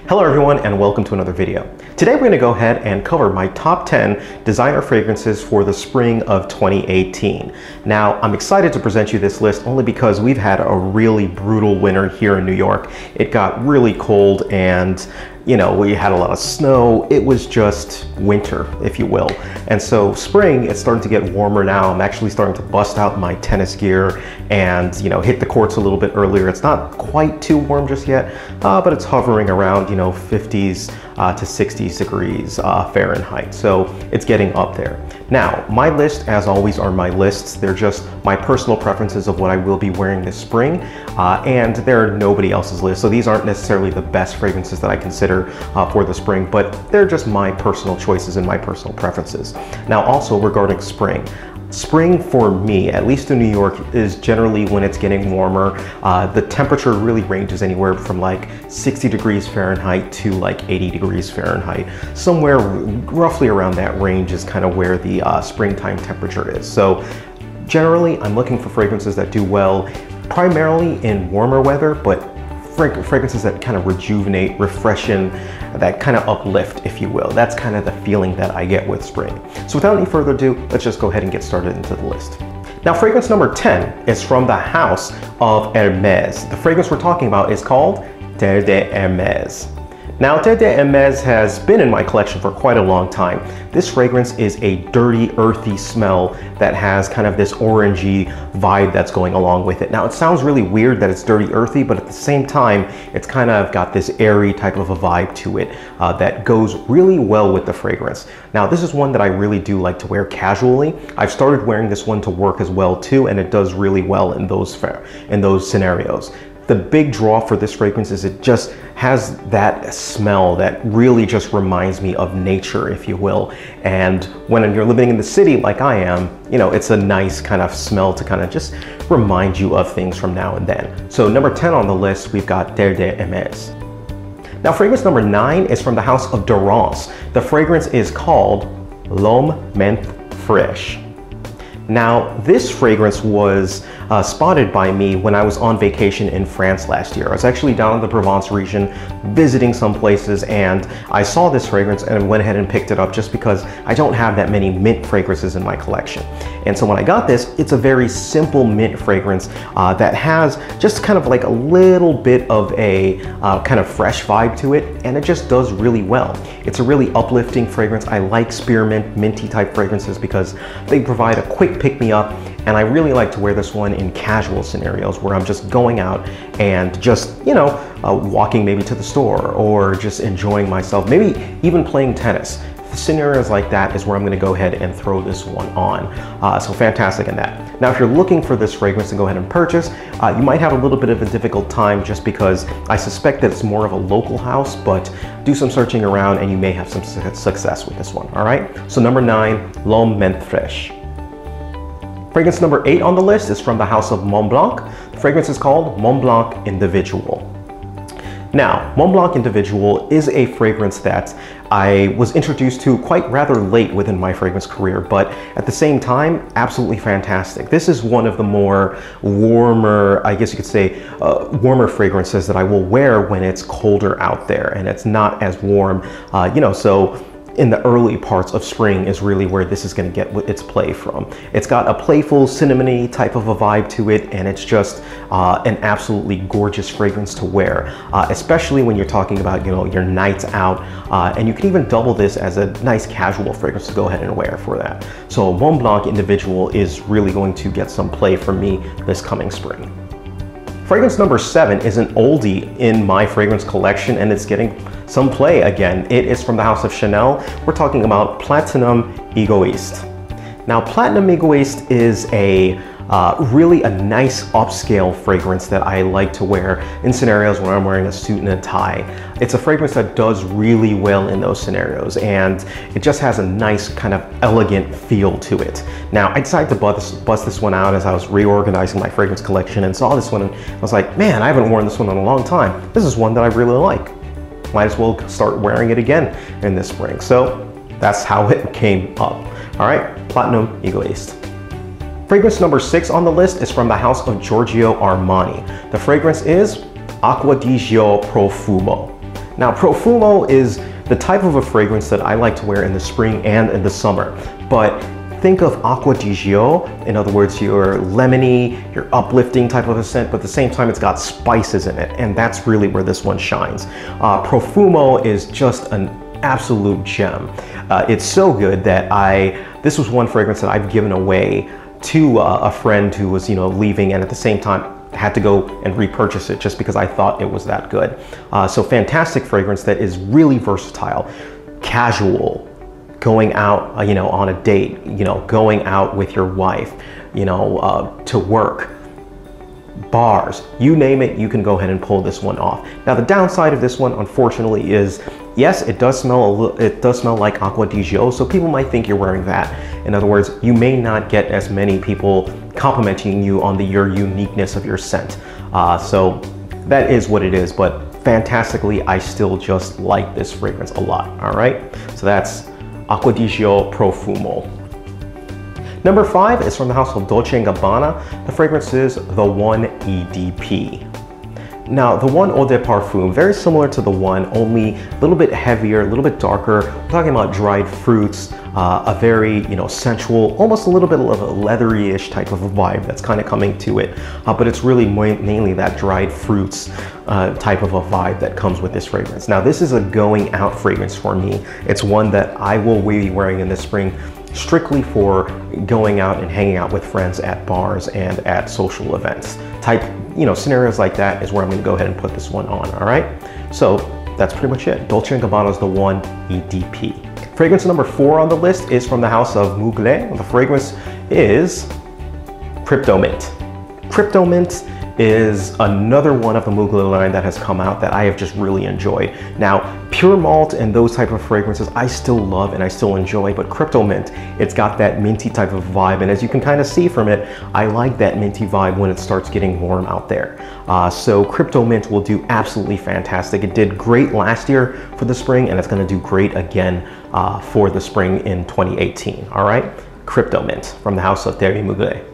Hello everyone and welcome to another video. Today we're going to go ahead and cover my top 10 designer fragrances for the spring of 2018. Now I'm excited to present you this list only because we've had a really brutal winter here in New York. It got really cold and we had a lot of snow. It was just winter, if you will. And so spring, it's starting to get warmer now. I'm actually starting to bust out my tennis gear and, hit the courts a little bit earlier. It's not quite too warm just yet, but it's hovering around, 50s to 60s degrees Fahrenheit. So it's getting up there. Now, my list, as always, are my lists. They're just my personal preferences of what I will be wearing this spring, and they're nobody else's list. So these aren't necessarily the best fragrances that I consider for the spring, but they're just my personal choices and my personal preferences. Now, also regarding spring. Spring for me, at least in New York, is generally when it's getting warmer. The temperature really ranges anywhere from like 60 degrees Fahrenheit to like 80 degrees Fahrenheit. Somewhere roughly around that range is kind of where the springtime temperature is. So generally, I'm looking for fragrances that do well, primarily in warmer weather, but fragrances that kind of rejuvenate, refreshen, that kind of uplift, if you will. That's kind of the feeling that I get with spring. So without any further ado, let's just go ahead and get started into the list. Now, fragrance number 10 is from the house of Hermès. The fragrance we're talking about is called Terre de Hermès. Now, Terre de Hermès has been in my collection for quite a long time. This fragrance is a dirty, earthy smell that has kind of this orangey vibe that's going along with it. Now, it sounds really weird that it's dirty, earthy, but at the same time, it's kind of got this airy type of a vibe to it that goes really well with the fragrance. Now, this is one that I really do like to wear casually. I've started wearing this one to work as well too, and it does really well in those scenarios. The big draw for this fragrance is it just has that smell that really just reminds me of nature, if you will. And when you're living in the city like I am, it's a nice kind of smell to kind of just remind you of things from now and then. So number 10 on the list, we've got Terre de Hermès. Now, fragrance number 9 is from the house of Durance. The fragrance is called L'Homme Menthe Fraîche. Now, this fragrance was spotted by me when I was on vacation in France last year. I was actually down in the Provence region visiting some places, and I saw this fragrance and went ahead and picked it up just because I don't have that many mint fragrances in my collection. And so when I got this, it's a very simple mint fragrance that has just kind of like a little bit of a kind of fresh vibe to it, and it just does really well. It's a really uplifting fragrance. I like spearmint, minty type fragrances because they provide a quick pick-me-up, and I really like to wear this one in casual scenarios where I'm just going out and just, walking maybe to the store or just enjoying myself, maybe even playing tennis. Scenarios like that is where I'm going to go ahead and throw this one on. So fantastic in that. Now, if you're looking for this fragrance to go ahead and purchase, you might have a little bit of a difficult time just because I suspect that it's more of a local house, but do some searching around and you may have some success with this one. All right. So number 9, L'Homme Menthe Fraîche. Fragrance number 8 on the list is from the house of Mont Blanc. The fragrance is called Mont Blanc Individual. Now, Mont Blanc Individual is a fragrance that I was introduced to quite rather late within my fragrance career, but at the same time, absolutely fantastic. This is one of the more warmer, I guess you could say, warmer fragrances that I will wear when it's colder out there and it's not as warm, so in the early parts of spring is really where this is going to get its play from. It's got a playful cinnamony type of a vibe to it, and it's just an absolutely gorgeous fragrance to wear, especially when you're talking about your nights out, and you can even double this as a nice casual fragrance to go ahead and wear for that. So Mont Blanc Individual is really going to get some play from me this coming spring. Fragrance number 7 is an oldie in my fragrance collection, and it's getting some play again. It is from the house of Chanel. We're talking about Platinum Egoiste. Now, Platinum Egoiste is really a nice upscale fragrance that I like to wear in scenarios where I'm wearing a suit and a tie. It's a fragrance that does really well in those scenarios, and it just has a nice kind of elegant feel to it. Now, I decided to bust this one out as I was reorganizing my fragrance collection and saw this one, and I was like, man, I haven't worn this one in a long time. This is one that I really like. Might as well start wearing it again in this spring. So that's how it came up. All right, Platinum Egoiste. Fragrance number 6 on the list is from the house of Giorgio Armani. The fragrance is Acqua di Gio Profumo. Now, Profumo is the type of a fragrance that I like to wear in the spring and in the summer, but think of Acqua di Gio. In other words, your lemony, your uplifting type of a scent, but at the same time it's got spices in it, and that's really where this one shines. Profumo is just an absolute gem. It's so good that this was one fragrance that I've given away to a friend who was, leaving, and at the same time had to go and repurchase it just because I thought it was that good. So fantastic fragrance that is really versatile, casual, going out, on a date, going out with your wife, to work, bars, you name it, you can go ahead and pull this one off. Now, the downside of this one, unfortunately, is yes, it does smell like Acqua di Gio, so people might think you're wearing that. In other words, you may not get as many people complimenting you on your uniqueness of your scent. So that is what it is, but fantastically, I still just like this fragrance a lot, all right? So that's Acqua di Gio Profumo. Number 5 is from the house of Dolce & Gabbana. The fragrance is the One EDP. Now, the One Eau de Parfum, very similar to the one, only a little bit heavier, a little bit darker. We're talking about dried fruits, a very, sensual, almost a little bit of a leathery-ish type of a vibe that's kind of coming to it. But it's really mainly that dried fruits type of a vibe that comes with this fragrance. Now, this is a going out fragrance for me. It's one that I will be wearing in the spring strictly for going out and hanging out with friends at bars and at social events. Scenarios like that is where I'm gonna go ahead and put this one on, all right? So that's pretty much it. Dolce & Gabbana's the One EDP. Fragrance number 4 on the list is from the house of Mugler. The fragrance is Crypto Mint. Crypto Mint is another one of the Mugler line that has come out that I have just really enjoyed. Now, pure malt and those type of fragrances I still love and I still enjoy, but Crypto Mint, it's got that minty type of vibe, and as you can kind of see from it, I like that minty vibe when it starts getting warm out there. So Crypto Mint will do absolutely fantastic. It did great last year for the spring, and it's going to do great again for the spring in 2018. All right, Crypto Mint from the house of Thierry Mugler.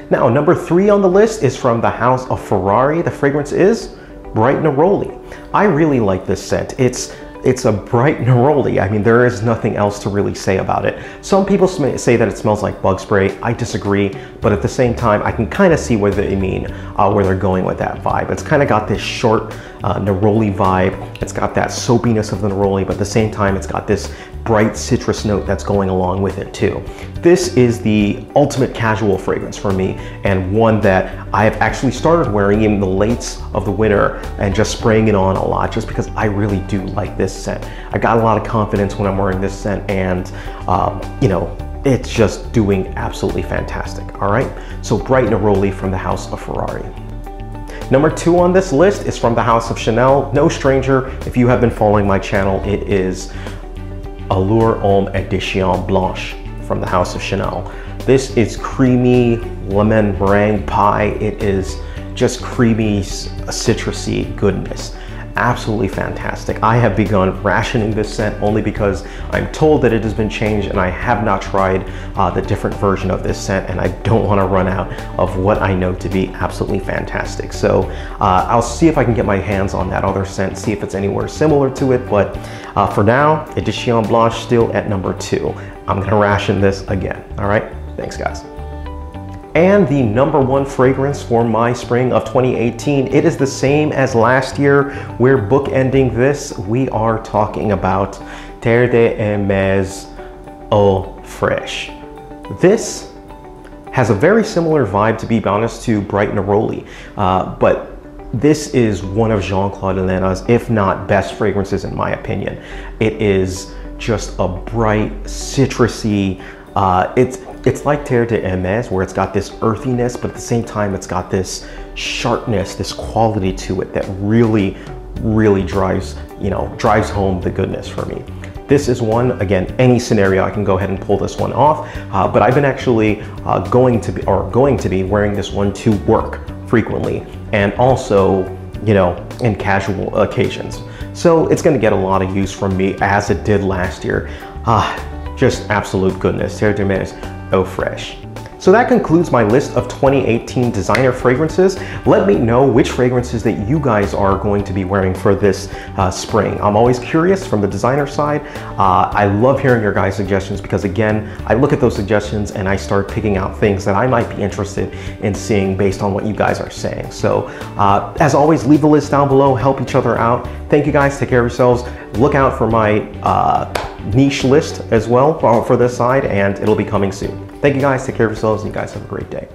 Now, number 3 on the list is from the house of Ferrari. The fragrance is Bright Neroli. I really like this scent. It's a bright neroli. I mean, there is nothing else to really say about it. Some people say that it smells like bug spray. I disagree, but at the same time, I can kind of see what they mean, where they're going with that vibe. It's kind of got this short neroli vibe. It's got that soapiness of the neroli, but at the same time, it's got this bright citrus note that's going along with it too. This is the ultimate casual fragrance for me, and one that I have actually started wearing in the lates of the winter and just spraying it on a lot, just because I really do like this scent. I got a lot of confidence when I'm wearing this scent, and it's just doing absolutely fantastic. All right, so Bright Neroli from the house of Ferrari. Number 2 on this list is from the house of Chanel. No stranger, if you have been following my channel, it is Allure Homme Edition Blanche from the house of Chanel. This is creamy lemon meringue pie. It is just creamy, citrusy goodness. Absolutely fantastic. I have begun rationing this scent only because I'm told that it has been changed, and I have not tried the different version of this scent, and I don't want to run out of what I know to be absolutely fantastic. So I'll see if I can get my hands on that other scent, see if it's anywhere similar to it, but for now, Edition Blanche still at number 2. I'm gonna ration this again, all right? Thanks, guys. And the number 1 fragrance for my spring of 2018, it is the same as last year. We're bookending this. We are talking about Terre de Hermès Eau Fraîche. This has a very similar vibe, to be honest, to Bright Neroli, but this is one of Jean-Claude Ellena's, if not best fragrances in my opinion. It is just a bright, citrusy, it's like Terre de Hermès, where it's got this earthiness, but at the same time, it's got this sharpness, this quality to it that really, really drives home the goodness for me. This is one, again, any scenario, I can go ahead and pull this one off, but I've been actually going to be wearing this one to work frequently, and also, in casual occasions. So it's gonna get a lot of use from me, as it did last year. Just absolute goodness. Terre d'Hermes, eau fraîche. So that concludes my list of 2018 designer fragrances. Let me know which fragrances that you guys are going to be wearing for this spring. I'm always curious from the designer side. I love hearing your guys' suggestions because, again, I look at those suggestions and I start picking out things that I might be interested in seeing based on what you guys are saying. So as always, leave the list down below, help each other out. Thank you guys, take care of yourselves. Look out for my niche list as well for this side, and it'll be coming soon. Thank you guys, take care of yourselves, and you guys have a great day.